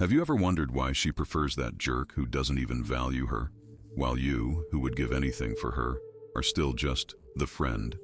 Have you ever wondered why she prefers that jerk who doesn't even value her, while you, who would give anything for her, are still just the friend?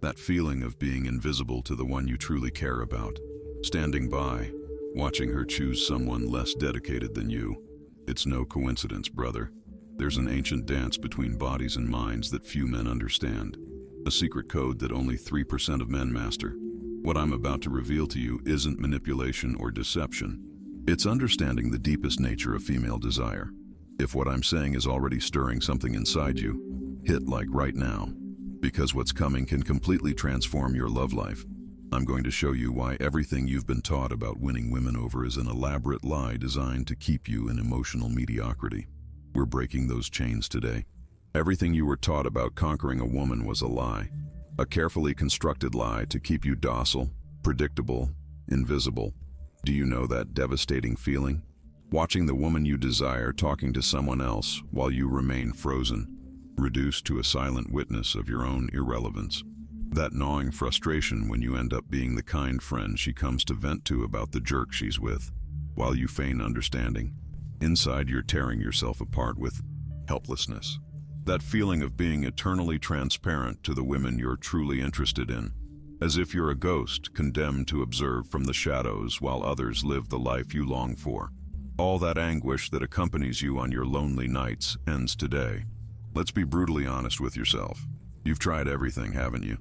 That feeling of being invisible to the one you truly care about, standing by, watching her choose someone less dedicated than you. It's no coincidence, brother. There's an ancient dance between bodies and minds that few men understand, a secret code that only 3% of men master. What I'm about to reveal to you isn't manipulation or deception. It's understanding the deepest nature of female desire. If what I'm saying is already stirring something inside you, hit like right now, because what's coming can completely transform your love life. I'm going to show you why everything you've been taught about winning women over is an elaborate lie designed to keep you in emotional mediocrity. We're breaking those chains today. Everything you were taught about conquering a woman was a lie, a carefully constructed lie to keep you docile, predictable, invisible. Do you know that devastating feeling? Watching the woman you desire talking to someone else while you remain frozen, reduced to a silent witness of your own irrelevance. That gnawing frustration when you end up being the kind friend she comes to vent to about the jerk she's with, while you feign understanding. Inside, you're tearing yourself apart with helplessness. That feeling of being eternally transparent to the women you're truly interested in, as if you're a ghost condemned to observe from the shadows while others live the life you long for. All that anguish that accompanies you on your lonely nights ends today. Let's be brutally honest with yourself. You've tried everything, haven't you?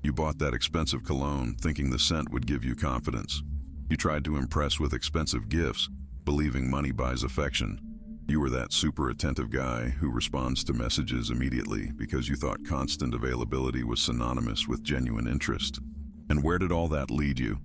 You bought that expensive cologne thinking the scent would give you confidence. You tried to impress with expensive gifts, believing money buys affection. You were that super attentive guy who responds to messages immediately because you thought constant availability was synonymous with genuine interest. And where did all that lead you?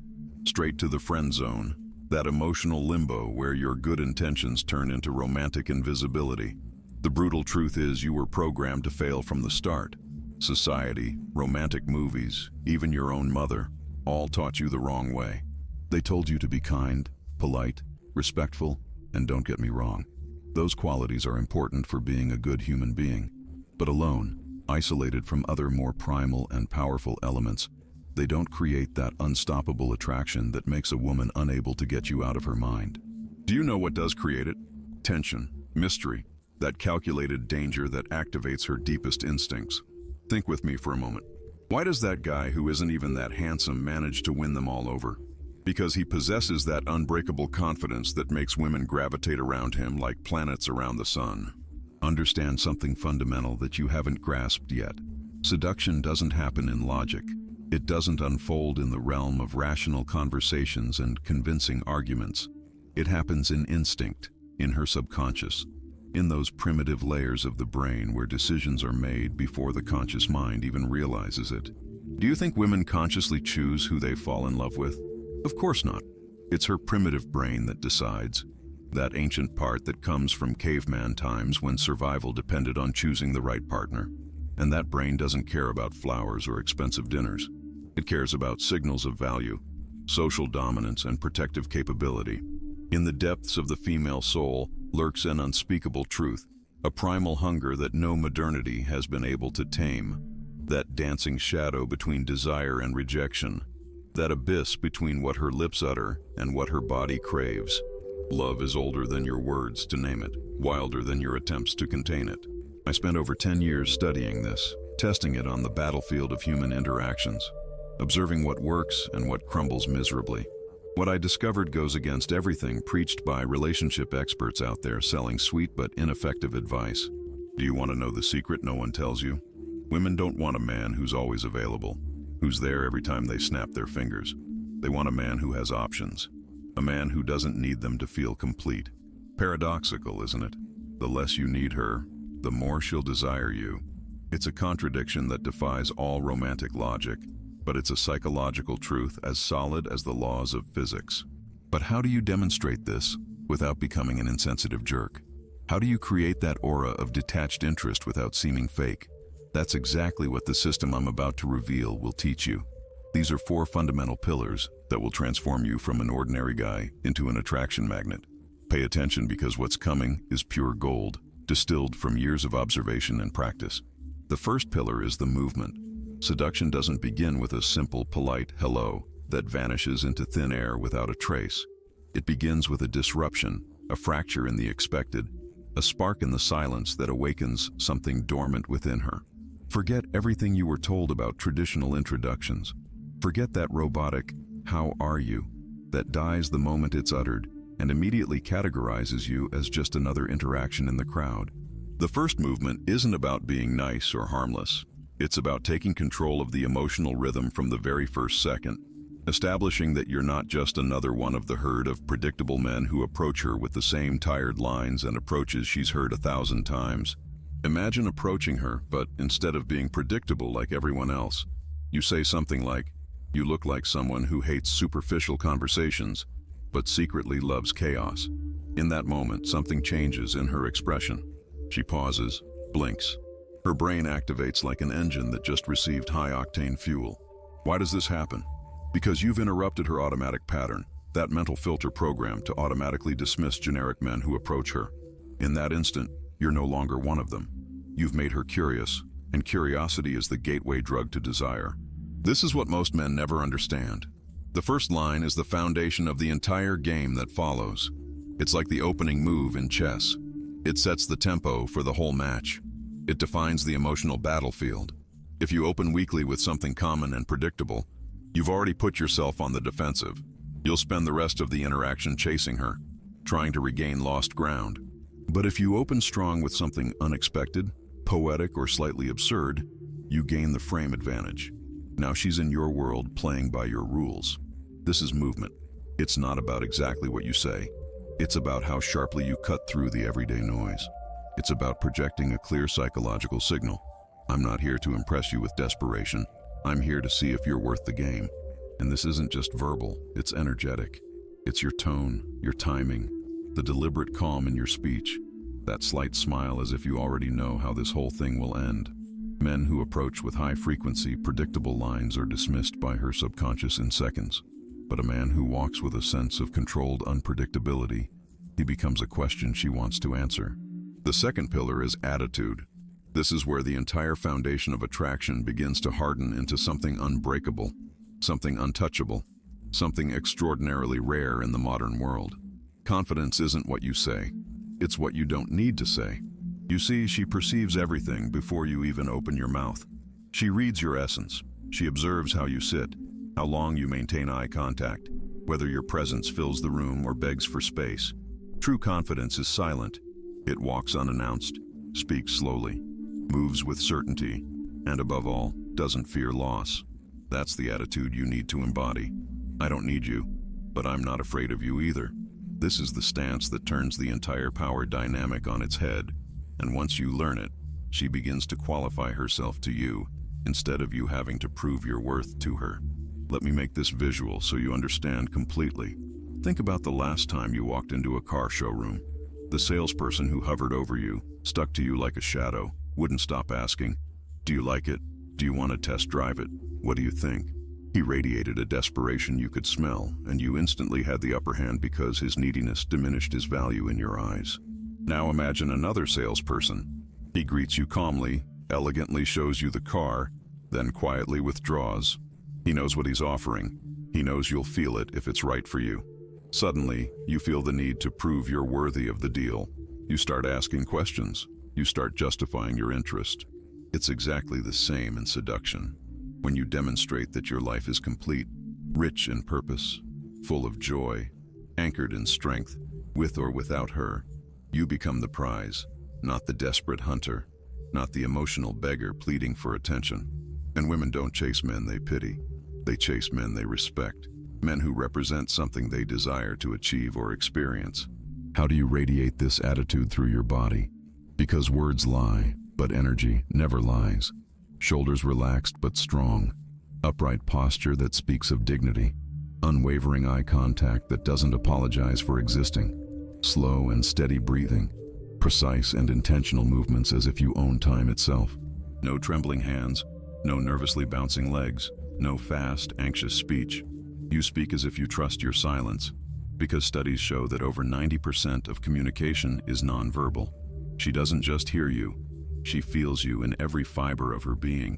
Straight to the friend zone, that emotional limbo where your good intentions turn into romantic invisibility. The brutal truth is you were programmed to fail from the start. Society, romantic movies, even your own mother, all taught you the wrong way. They told you to be kind, polite, respectful, and don't get me wrong, those qualities are important for being a good human being. But alone, isolated from other more primal and powerful elements, they don't create that unstoppable attraction that makes a woman unable to get you out of her mind. Do you know what does create it? Tension, mystery, that calculated danger that activates her deepest instincts. Think with me for a moment. Why does that guy who isn't even that handsome manage to win them all over? Because he possesses that unbreakable confidence that makes women gravitate around him like planets around the sun. Understand something fundamental that you haven't grasped yet. Seduction doesn't happen in logic. It doesn't unfold in the realm of rational conversations and convincing arguments. It happens in instinct, in her subconscious, in those primitive layers of the brain where decisions are made before the conscious mind even realizes it. Do you think women consciously choose who they fall in love with? Of course not. It's her primitive brain that decides, that ancient part that comes from caveman times when survival depended on choosing the right partner. And that brain doesn't care about flowers or expensive dinners. It cares about signals of value, social dominance, and protective capability. In the depths of the female soul lurks an unspeakable truth, a primal hunger that no modernity has been able to tame. That dancing shadow between desire and rejection, that abyss between what her lips utter and what her body craves. Love is older than your words, to name it, wilder than your attempts to contain it. I spent over 10 years studying this, testing it on the battlefield of human interactions, observing what works and what crumbles miserably. What I discovered goes against everything preached by relationship experts out there selling sweet but ineffective advice. Do you want to know the secret no one tells you? Women don't want a man who's always available, who's there every time they snap their fingers. They want a man who has options, a man who doesn't need them to feel complete. Paradoxical, isn't it? The less you need her, the more she'll desire you. It's a contradiction that defies all romantic logic, but it's a psychological truth as solid as the laws of physics. But how do you demonstrate this without becoming an insensitive jerk? How do you create that aura of detached interest without seeming fake? That's exactly what the system I'm about to reveal will teach you. These are 4 fundamental pillars that will transform you from an ordinary guy into an attraction magnet. Pay attention, because what's coming is pure gold, distilled from years of observation and practice. The first pillar is the movement. Seduction doesn't begin with a simple, polite hello that vanishes into thin air without a trace. It begins with a disruption, a fracture in the expected, a spark in the silence that awakens something dormant within her. Forget everything you were told about traditional introductions. Forget that robotic, "How are you?" that dies the moment it's uttered and immediately categorizes you as just another interaction in the crowd. The first movement isn't about being nice or harmless. It's about taking control of the emotional rhythm from the very first second, establishing that you're not just another one of the herd of predictable men who approach her with the same tired lines and approaches she's heard 1,000 times. Imagine approaching her, but instead of being predictable like everyone else, you say something like, "You look like someone who hates superficial conversations, but secretly loves chaos." In that moment, something changes in her expression. She pauses, blinks. Her brain activates like an engine that just received high-octane fuel. Why does this happen? Because you've interrupted her automatic pattern, that mental filter program to automatically dismiss generic men who approach her. In that instant, you're no longer one of them. You've made her curious, and curiosity is the gateway drug to desire. This is what most men never understand. The first line is the foundation of the entire game that follows. It's like the opening move in chess. It sets the tempo for the whole match. It defines the emotional battlefield. If you open weakly with something common and predictable, you've already put yourself on the defensive. You'll spend the rest of the interaction chasing her, trying to regain lost ground. But if you open strong with something unexpected, poetic, or slightly absurd, you gain the frame advantage. Now she's in your world, playing by your rules. This is movement. It's not about exactly what you say. It's about how sharply you cut through the everyday noise. It's about projecting a clear psychological signal. I'm not here to impress you with desperation. I'm here to see if you're worth the game. And this isn't just verbal, it's energetic. It's your tone, your timing, the deliberate calm in your speech, that slight smile as if you already know how this whole thing will end. Men who approach with high-frequency, predictable lines are dismissed by her subconscious in seconds. But a man who walks with a sense of controlled unpredictability, he becomes a question she wants to answer. The second pillar is attitude. This is where the entire foundation of attraction begins to harden into something unbreakable, something untouchable, something extraordinarily rare in the modern world. Confidence isn't what you say. It's what you don't need to say. You see, she perceives everything before you even open your mouth. She reads your essence. She observes how you sit, how long you maintain eye contact, whether your presence fills the room or begs for space. True confidence is silent. It walks unannounced, speaks slowly, moves with certainty, and above all, doesn't fear loss. That's the attitude you need to embody. I don't need you, but I'm not afraid of you either. This is the stance that turns the entire power dynamic on its head. And once you learn it, she begins to qualify herself to you, instead of you having to prove your worth to her. Let me make this visual so you understand completely. Think about the last time you walked into a car showroom. The salesperson who hovered over you, stuck to you like a shadow, wouldn't stop asking, "Do you like it? Do you want to test drive it? What do you think?" He radiated a desperation you could smell, and you instantly had the upper hand because his neediness diminished his value in your eyes. Now imagine another salesperson. He greets you calmly, elegantly shows you the car, then quietly withdraws. He knows what he's offering. He knows you'll feel it if it's right for you. Suddenly, you feel the need to prove you're worthy of the deal. You start asking questions. You start justifying your interest. It's exactly the same in seduction. When you demonstrate that your life is complete, rich in purpose, full of joy, anchored in strength, with or without her, you become the prize, not the desperate hunter, not the emotional beggar pleading for attention. And women don't chase men they pity. They chase men they respect, men who represent something they desire to achieve or experience. How do you radiate this attitude through your body? Because words lie, but energy never lies. Shoulders relaxed but strong, upright posture that speaks of dignity, unwavering eye contact that doesn't apologize for existing, slow and steady breathing, precise and intentional movements as if you own time itself. No trembling hands, no nervously bouncing legs, no fast, anxious speech. You speak as if you trust your silence, because studies show that over 90% of communication is nonverbal. She doesn't just hear you, she feels you in every fiber of her being.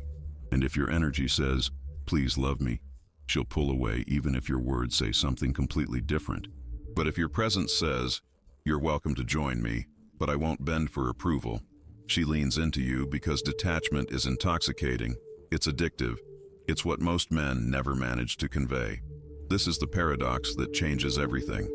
And if your energy says, "Please love me," she'll pull away even if your words say something completely different. But if your presence says, "You're welcome to join me, but I won't bend for approval," she leans into you because detachment is intoxicating, it's addictive, it's what most men never manage to convey. This is the paradox that changes everything.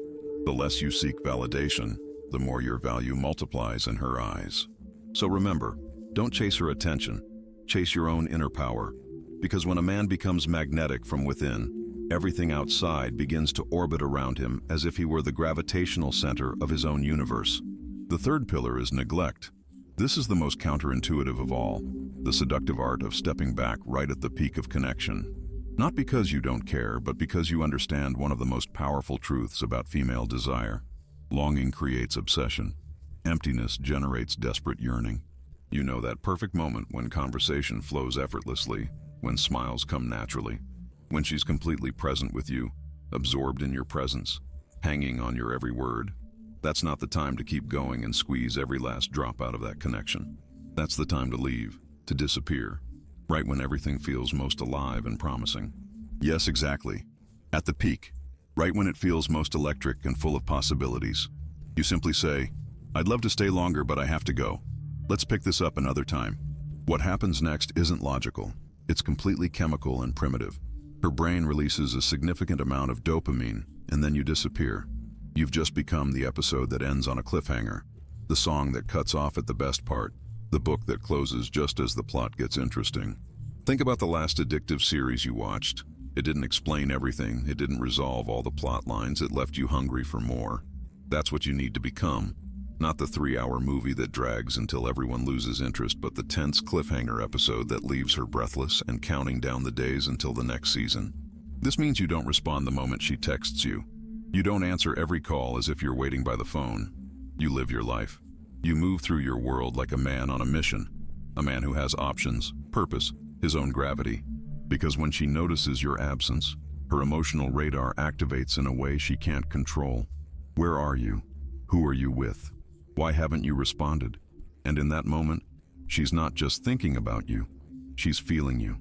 The less you seek validation, the more your value multiplies in her eyes. So remember, don't chase her attention, chase your own inner power. Because when a man becomes magnetic from within, everything outside begins to orbit around him as if he were the gravitational center of his own universe. The third pillar is neglect. This is the most counterintuitive of all, the seductive art of stepping back right at the peak of connection. Not because you don't care, but because you understand one of the most powerful truths about female desire. Longing creates obsession. Emptiness generates desperate yearning. You know that perfect moment when conversation flows effortlessly, when smiles come naturally, when she's completely present with you, absorbed in your presence, hanging on your every word. That's not the time to keep going and squeeze every last drop out of that connection. That's the time to leave, to disappear, right when everything feels most alive and promising. Yes, exactly. At the peak, right when it feels most electric and full of possibilities. You simply say, "I'd love to stay longer, but I have to go. Let's pick this up another time." What happens next isn't logical. It's completely chemical and primitive. Her brain releases a significant amount of dopamine, and then you disappear. You've just become the episode that ends on a cliffhanger, the song that cuts off at the best part, the book that closes just as the plot gets interesting. Think about the last addictive series you watched. It didn't explain everything, it didn't resolve all the plot lines, it left you hungry for more. That's what you need to become. Not the 3-hour movie that drags until everyone loses interest, but the tense cliffhanger episode that leaves her breathless and counting down the days until the next season. This means you don't respond the moment she texts you. You don't answer every call as if you're waiting by the phone. You live your life. You move through your world like a man on a mission, a man who has options, purpose, his own gravity. Because when she notices your absence, her emotional radar activates in a way she can't control. Where are you? Who are you with? Why haven't you responded? And in that moment, she's not just thinking about you, she's feeling you.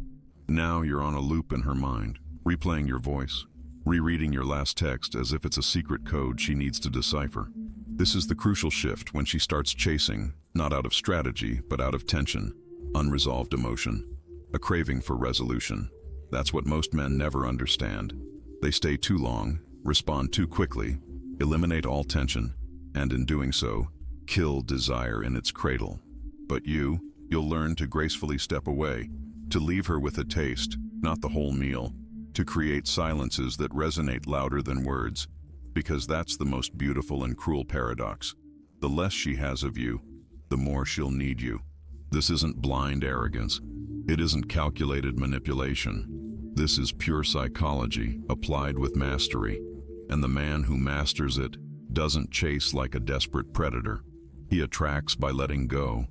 Now you're on a loop in her mind, replaying your voice, rereading your last text as if it's a secret code she needs to decipher. This is the crucial shift when she starts chasing, not out of strategy, but out of tension, unresolved emotion, a craving for resolution. That's what most men never understand. They stay too long, respond too quickly, eliminate all tension, and in doing so, kill desire in its cradle. But you'll learn to gracefully step away, to leave her with a taste, not the whole meal, to create silences that resonate louder than words, because that's the most beautiful and cruel paradox. The less she has of you, the more she'll need you. This isn't blind arrogance. It isn't calculated manipulation. This is pure psychology applied with mastery, and the man who masters it doesn't chase like a desperate predator. He attracts by letting go.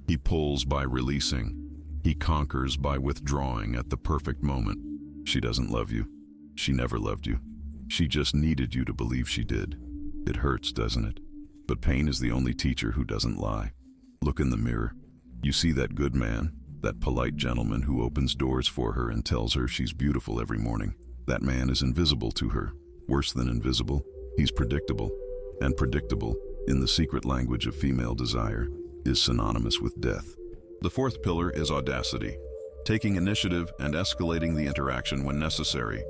He pulls by releasing. He conquers by withdrawing at the perfect moment. She doesn't love you. She never loved you. She just needed you to believe she did. It hurts, doesn't it? But pain is the only teacher who doesn't lie. Look in the mirror. You see that good man, that polite gentleman who opens doors for her and tells her she's beautiful every morning. That man is invisible to her. Worse than invisible, he's predictable. And predictable, in the secret language of female desire, is synonymous with death. The fourth pillar is audacity, taking initiative and escalating the interaction when necessary,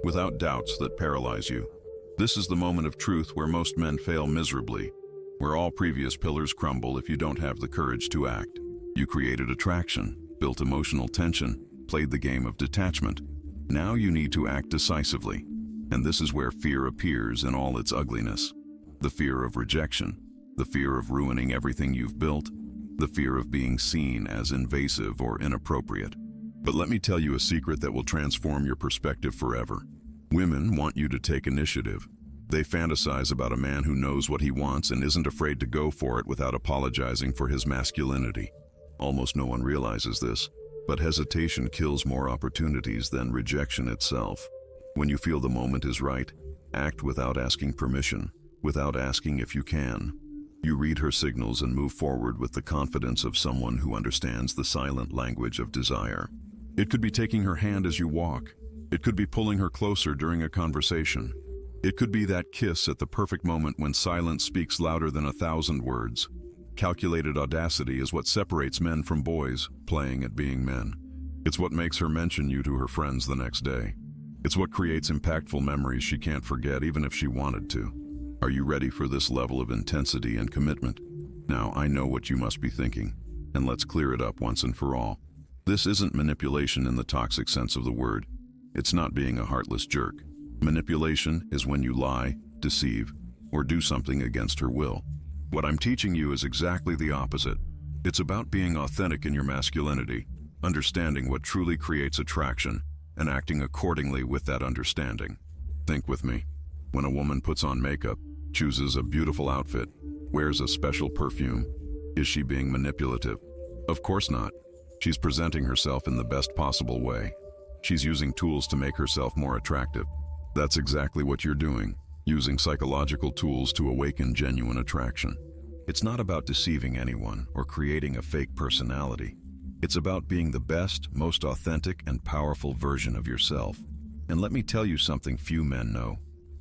without doubts that paralyze you. This is the moment of truth where most men fail miserably, where all previous pillars crumble if you don't have the courage to act. You created attraction, built emotional tension, played the game of detachment. Now you need to act decisively, and this is where fear appears in all its ugliness. The fear of rejection, the fear of ruining everything you've built, the fear of being seen as invasive or inappropriate. But let me tell you a secret that will transform your perspective forever. Women want you to take initiative. They fantasize about a man who knows what he wants and isn't afraid to go for it without apologizing for his masculinity. Almost no one realizes this, but hesitation kills more opportunities than rejection itself. When you feel the moment is right, act without asking permission, without asking if you can. You read her signals and move forward with the confidence of someone who understands the silent language of desire. It could be taking her hand as you walk. It could be pulling her closer during a conversation. It could be that kiss at the perfect moment when silence speaks louder than 1,000 words. Calculated audacity is what separates men from boys playing at being men. It's what makes her mention you to her friends the next day. It's what creates impactful memories she can't forget even if she wanted to. Are you ready for this level of intensity and commitment? Now, I know what you must be thinking, and let's clear it up once and for all. This isn't manipulation in the toxic sense of the word. It's not being a heartless jerk. Manipulation is when you lie, deceive, or do something against her will. What I'm teaching you is exactly the opposite. It's about being authentic in your masculinity, understanding what truly creates attraction, and acting accordingly with that understanding. Think with me. When a woman puts on makeup, chooses a beautiful outfit, wears a special perfume, is she being manipulative? Of course not. She's presenting herself in the best possible way. She's using tools to make herself more attractive. That's exactly what you're doing, using psychological tools to awaken genuine attraction. It's not about deceiving anyone or creating a fake personality. It's about being the best, most authentic, and powerful version of yourself. And let me tell you something few men know.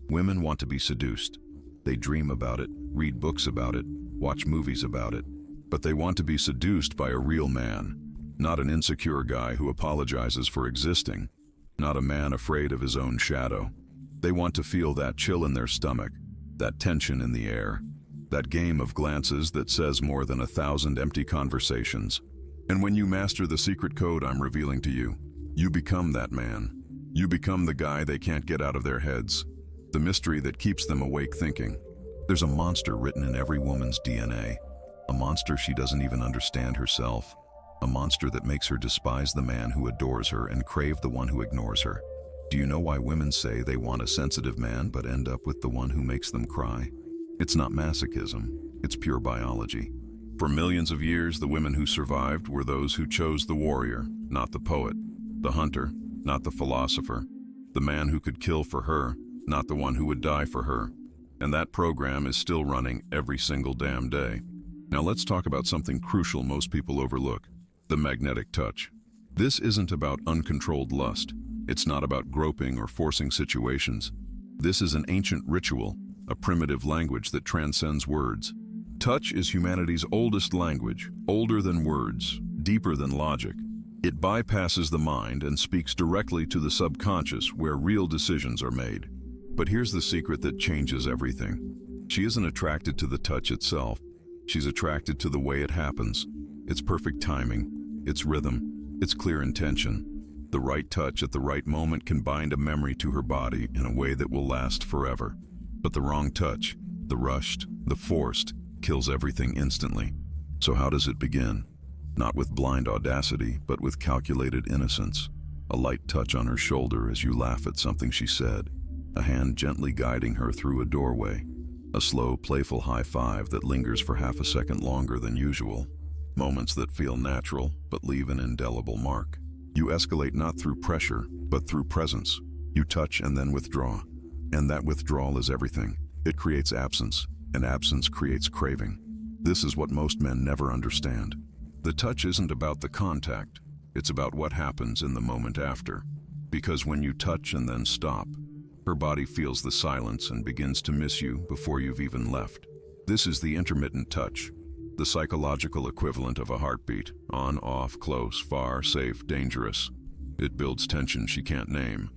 Women want to be seduced. They dream about it, read books about it, watch movies about it. But they want to be seduced by a real man, not an insecure guy who apologizes for existing, not a man afraid of his own shadow. They want to feel that chill in their stomach, that tension in the air, that game of glances that says more than 1,000 empty conversations. And when you master the secret code I'm revealing to you, you become that man. You become the guy they can't get out of their heads, the mystery that keeps them awake thinking. There's a monster written in every woman's DNA, a monster she doesn't even understand herself, a monster that makes her despise the man who adores her and crave the one who ignores her. Do you know why women say they want a sensitive man but end up with the one who makes them cry? It's not masochism, it's pure biology. For millions of years, the women who survived were those who chose the warrior, not the poet, the hunter, not the philosopher, the man who could kill for her, not the one who would die for her. And that program is still running every single damn day. Now let's talk about something crucial most people overlook, the magnetic touch. This isn't about uncontrolled lust. It's not about groping or forcing situations. This is an ancient ritual, a primitive language that transcends words. Touch is humanity's oldest language, older than words, deeper than logic. It bypasses the mind and speaks directly to the subconscious where real decisions are made. But here's the secret that changes everything. She isn't attracted to the touch itself. She's attracted to the way it happens. Its perfect timing, its rhythm, its clear intention. The right touch at the right moment can bind a memory to her body in a way that will last forever. But the wrong touch, the rushed, the forced, kills everything instantly. So how does it begin? Not with blind audacity, but with calculated innocence. A light touch on her shoulder as you laugh at something she said. A hand gently guiding her through a doorway. A slow, playful high five that lingers for half a second longer than usual. Moments that feel natural, but leave an indelible mark. You escalate not through pressure, but through presence. You touch and then withdraw. And that withdrawal is everything. It creates absence, and absence creates craving. This is what most men never understand. The touch isn't about the contact. It's about what happens in the moment after. Because when you touch and then stop, her body feels the silence and begins to miss you before you've even left. This is the intermittent touch, the psychological equivalent of a heartbeat, on, off, close, far, safe, dangerous. It builds tension she can't name.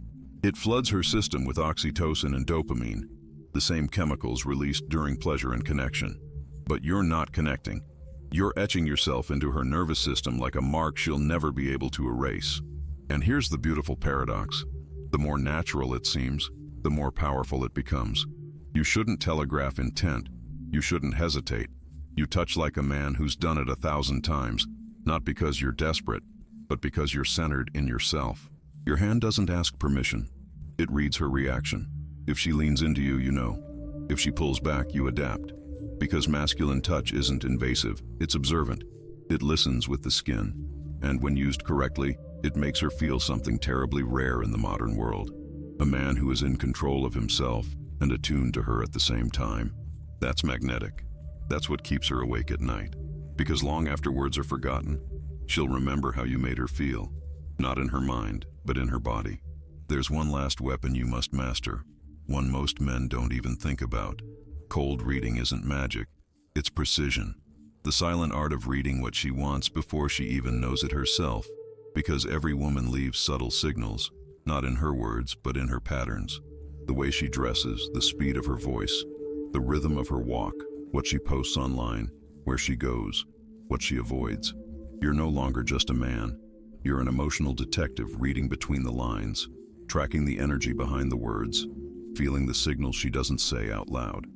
It floods her system with oxytocin and dopamine, the same chemicals released during pleasure and connection. But you're not connecting. You're etching yourself into her nervous system like a mark she'll never be able to erase. And here's the beautiful paradox. The more natural it seems, the more powerful it becomes. You shouldn't telegraph intent. You shouldn't hesitate. You touch like a man who's done it 1,000 times, not because you're desperate, but because you're centered in yourself. Your hand doesn't ask permission. It reads her reaction. If she leans into you, you know. If she pulls back, you adapt. Because masculine touch isn't invasive, it's observant. It listens with the skin. And when used correctly, it makes her feel something terribly rare in the modern world. A man who is in control of himself and attuned to her at the same time. That's magnetic. That's what keeps her awake at night. Because long after words are forgotten, she'll remember how you made her feel. Not in her mind, but in her body. There's one last weapon you must master. one most men don't even think about. Cold reading isn't magic, it's precision. The silent art of reading what she wants before she even knows it herself, because every woman leaves subtle signals, not in her words, but in her patterns. The way she dresses, the speed of her voice, the rhythm of her walk, what she posts online, where she goes, what she avoids. You're no longer just a man. You're an emotional detective reading between the lines, tracking the energy behind the words, feeling the signals she doesn't say out loud.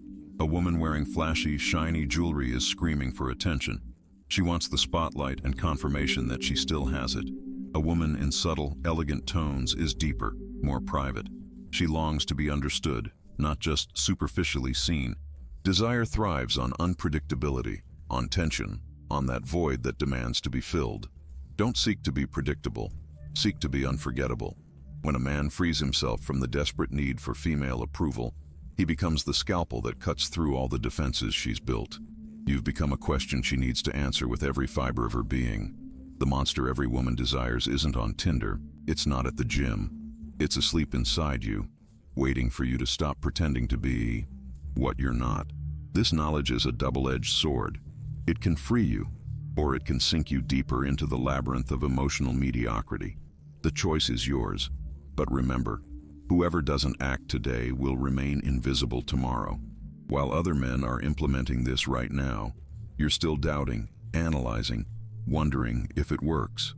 A woman wearing flashy, shiny jewelry is screaming for attention. She wants the spotlight and confirmation that she still has it. A woman in subtle, elegant tones is deeper, more private. She longs to be understood, not just superficially seen. Desire thrives on unpredictability, on tension, on that void that demands to be filled. Don't seek to be predictable, seek to be unforgettable. When a man frees himself from the desperate need for female approval, he becomes the scalpel that cuts through all the defenses she's built. You've become a question she needs to answer with every fiber of her being. The monster every woman desires isn't on Tinder, it's not at the gym. It's asleep inside you, waiting for you to stop pretending to be what you're not. This knowledge is a double-edged sword. It can free you, or it can sink you deeper into the labyrinth of emotional mediocrity. The choice is yours, but remember, whoever doesn't act today will remain invisible tomorrow. While other men are implementing this right now, you're still doubting, analyzing, wondering if it works.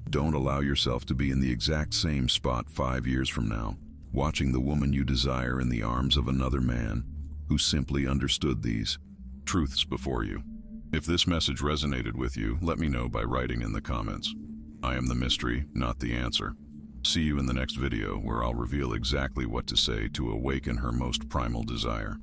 Don't allow yourself to be in the exact same spot 5 years from now, watching the woman you desire in the arms of another man who simply understood these truths before you. If this message resonated with you, let me know by writing in the comments. I am the mystery, not the answer. See you in the next video where I'll reveal exactly what to say to awaken her most primal desire.